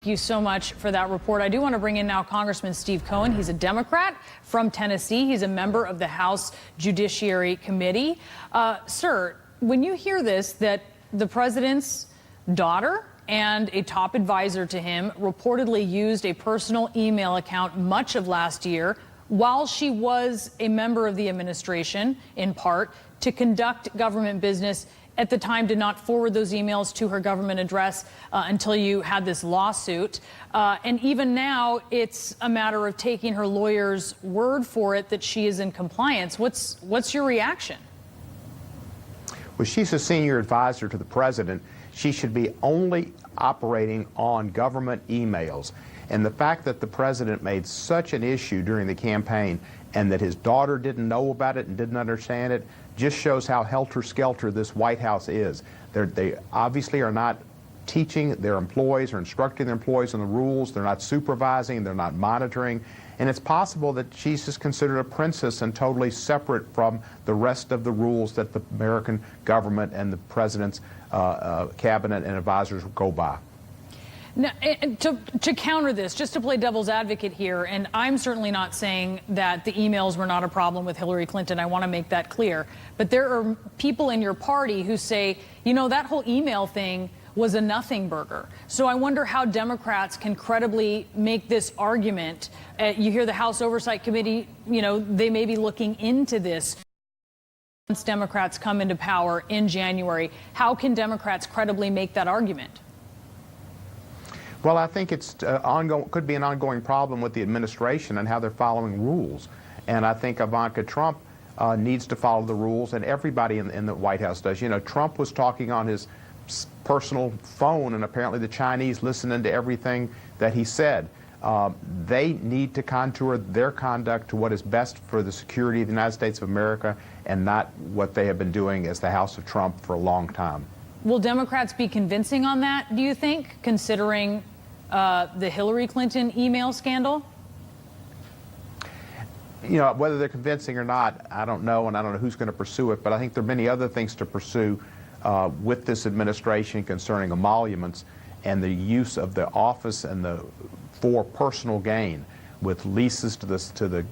Thank you so much for that report. I do want to bring in now Congressman Steve Cohen. He's a Democrat from Tennessee. He's a member of the House Judiciary Committee. Sir, when you hear this, that the president's daughter and a top advisor to him reportedly used a personal email account much of last year while she was a member of the administration, in part, to conduct government business, at the time did not forward those emails to her government address until you had this lawsuit. And even now, it's a matter of taking her lawyer's word for it that she is in compliance. What's your reaction? Well, she's a senior advisor to the president. She should be only operating on government emails. And the fact that the president made such an issue during the campaign and that his daughter didn't know about it and didn't understand it just shows how helter-skelter this White House is. They obviously are not teaching their employees or instructing their employees on the rules. They're not supervising. They're not monitoring. And it's possible that she's just considered a princess and totally separate from the rest of the rules that the American government and the president's cabinet and advisors go by. Now, to counter this, just to play devil's advocate here, and I'm certainly not saying that the emails were not a problem with Hillary Clinton. I want to make that clear. But there are people in your party who say, you know, that whole email thing was a nothing burger. So I wonder how Democrats can credibly make this argument. You hear the House Oversight Committee, you know, they may be looking into this. Once Democrats come into power in January, how can Democrats credibly make that argument? Well, I think it's could be an ongoing problem with the administration and how they're following rules. And I think Ivanka Trump needs to follow the rules, and everybody in the White House does. You know, Trump was talking on his personal phone, and apparently the Chinese listening to everything that he said. They need to contour their conduct to what is best for the security of the United States of America and not what they have been doing as the House of Trump for a long time. Will Democrats be convincing on that, do you think, considering the Hillary Clinton email scandal? You know, whether they're convincing or not, I don't know, and I don't know who's going to pursue it, but I think there are many other things to pursue with this administration concerning emoluments and the use of the office and for personal gain, with leases to the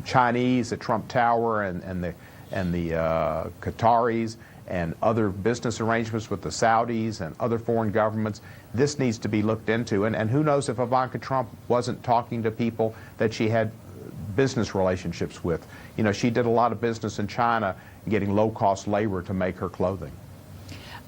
Chinese at Trump Tower and the Qataris, and other business arrangements with the Saudis and other foreign governments. This needs to be looked into. And who knows if Ivanka Trump wasn't talking to people that she had business relationships with. You know, she did a lot of business in China getting low-cost labor to make her clothing.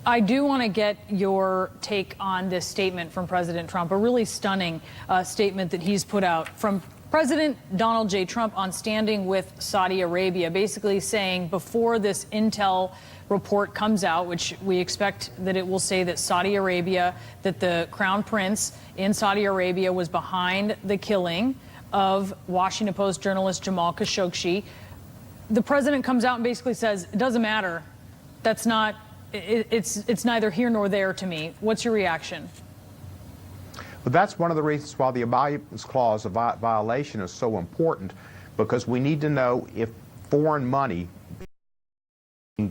I do want to get your take on this statement from President Trump, a really stunning statement that he's put out from President Donald J. Trump on standing with Saudi Arabia, basically saying before this intel report comes out, which we expect that it will say that Saudi Arabia, that the Crown Prince in Saudi Arabia was behind the killing of Washington Post journalist Jamal Khashoggi. The president comes out and basically says, it doesn't matter. That's not, it's neither here nor there to me. What's your reaction? But that's one of the reasons why the Emoluments Clause of violation is so important, because we need to know if foreign money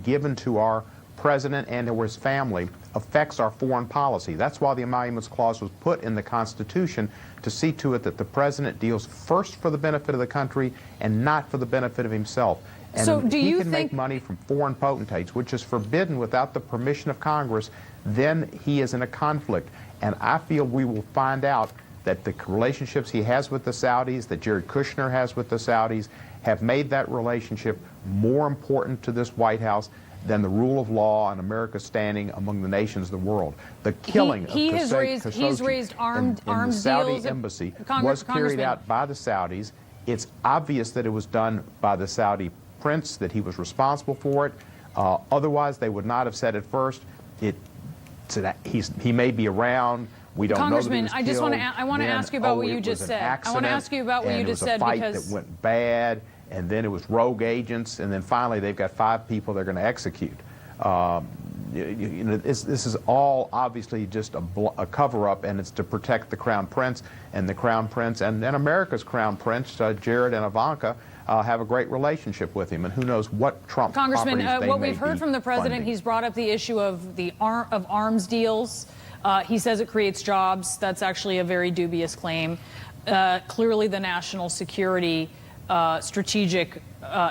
given to our president and or his family affects our foreign policy. That's why the Emoluments Clause was put in the Constitution, to see to it that the president deals first for the benefit of the country and not for the benefit of himself. And so do you he can make money from foreign potentates, which is forbidden without the permission of Congress, then he is in a conflict. And I feel we will find out that the relationships he has with the Saudis, that Jared Kushner has with the Saudis, have made that relationship more important to this White House than the rule of law and America's standing among the nations of the world. The killing of Khashoggi he's raised armed in the Saudi deals embassy was carried out by the Saudis. It's obvious that it was done by the Saudi prince, that he was responsible for it. Otherwise, they would not have said it first. He may be around. We don't know that he was killed. I want to ask you about what you just said. I want to ask you about what you just said, because it was a fight because that went bad, and then it was rogue agents, and then finally they've got 5 people they're going to execute. You know, this is all obviously just a cover-up, and it's to protect the Crown Prince, and the Crown Prince and America's Crown Prince, Jared and Ivanka, have a great relationship with him, and who knows what Trump's Congressman, properties they what may we've heard be from the president, funding. he's brought up the issue of arms deals He says it creates jobs. That's actually a very dubious claim. Clearly, the national security strategic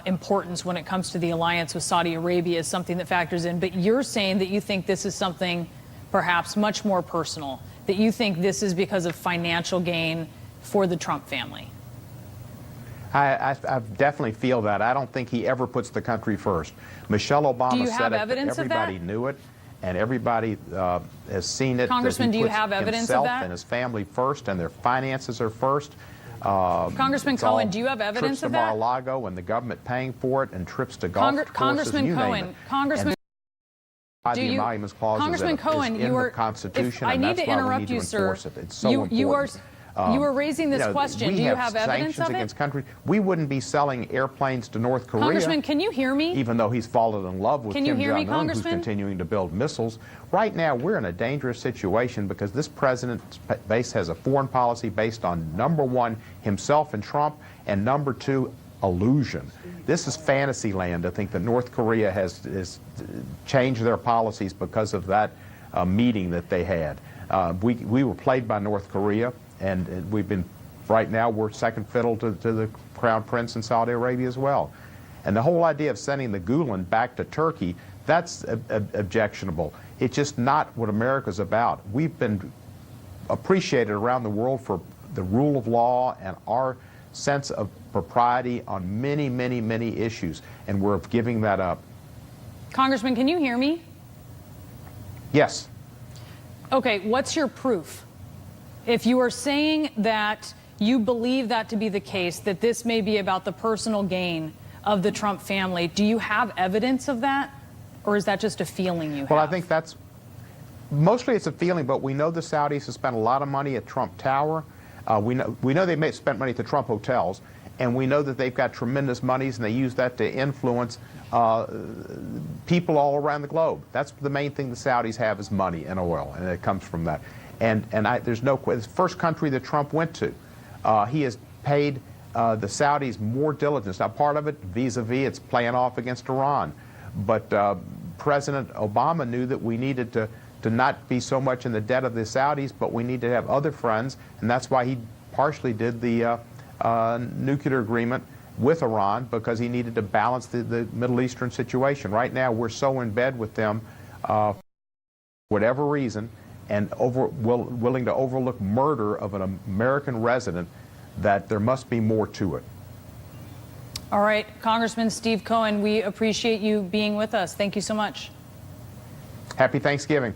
importance when it comes to the alliance with Saudi Arabia is something that factors in. But you're saying that you think this is something perhaps much more personal, that you think this is because of financial gain for the Trump family. I definitely feel that. I don't think he ever puts the country first. Michelle Obama said it, everybody knew it, and everybody has seen it. Congressman, do you have evidence of that? Himself and his family first, and their finances are first. Congressman Cohen, do you have evidence of that? Trips to Mar-a-Lago and the government paying for it, and trips to golf courses, Congressman Cohen, Congressman. Congressman Cohen, you are. I need to interrupt you, sir. It's so important. You were raising this question. Do you have evidence of it? Against countries. We wouldn't be selling airplanes to North Korea. Congressman, can you hear me? Even though he's fallen in love with Kim Jong-un, who's continuing to build missiles. Right now, we're in a dangerous situation because this president's base has a foreign policy based on, number one, himself and Trump, and number two, illusion. This is fantasy land to think that North Korea has changed their policies because of that meeting that they had. We were played by North Korea. And we've been, right now, we're second fiddle to the Crown Prince in Saudi Arabia as well. And the whole idea of sending the Gulen back to Turkey, that's objectionable. It's just not what America's about. We've been appreciated around the world for the rule of law and our sense of propriety on many, many, many issues, and we're giving that up. Congressman, can you hear me? Yes. Okay, what's your proof? If you are saying that you believe that to be the case, that this may be about the personal gain of the Trump family, do you have evidence of that? Or is that just a feeling you have? Well, I think that's, mostly it's a feeling, but we know the Saudis have spent a lot of money at Trump Tower. We know they spent money at the Trump hotels, and we know that they've got tremendous monies, and they use that to influence people all around the globe. That's the main thing the Saudis have is money and oil, and it comes from that. And there's no question. It's the first country that Trump went to. He has paid the Saudis more diligence. Now, part of it, vis-a-vis, it's playing off against Iran. But President Obama knew that we needed to not be so much in the debt of the Saudis, but we need to have other friends, and that's why he partially did the nuclear agreement with Iran, because he needed to balance the Middle Eastern situation. Right now, we're so in bed with them, for whatever reason, and willing to overlook murder of an American resident, that there must be more to it. All right, Congressman Steve Cohen, we appreciate you being with us. Thank you so much. Happy Thanksgiving.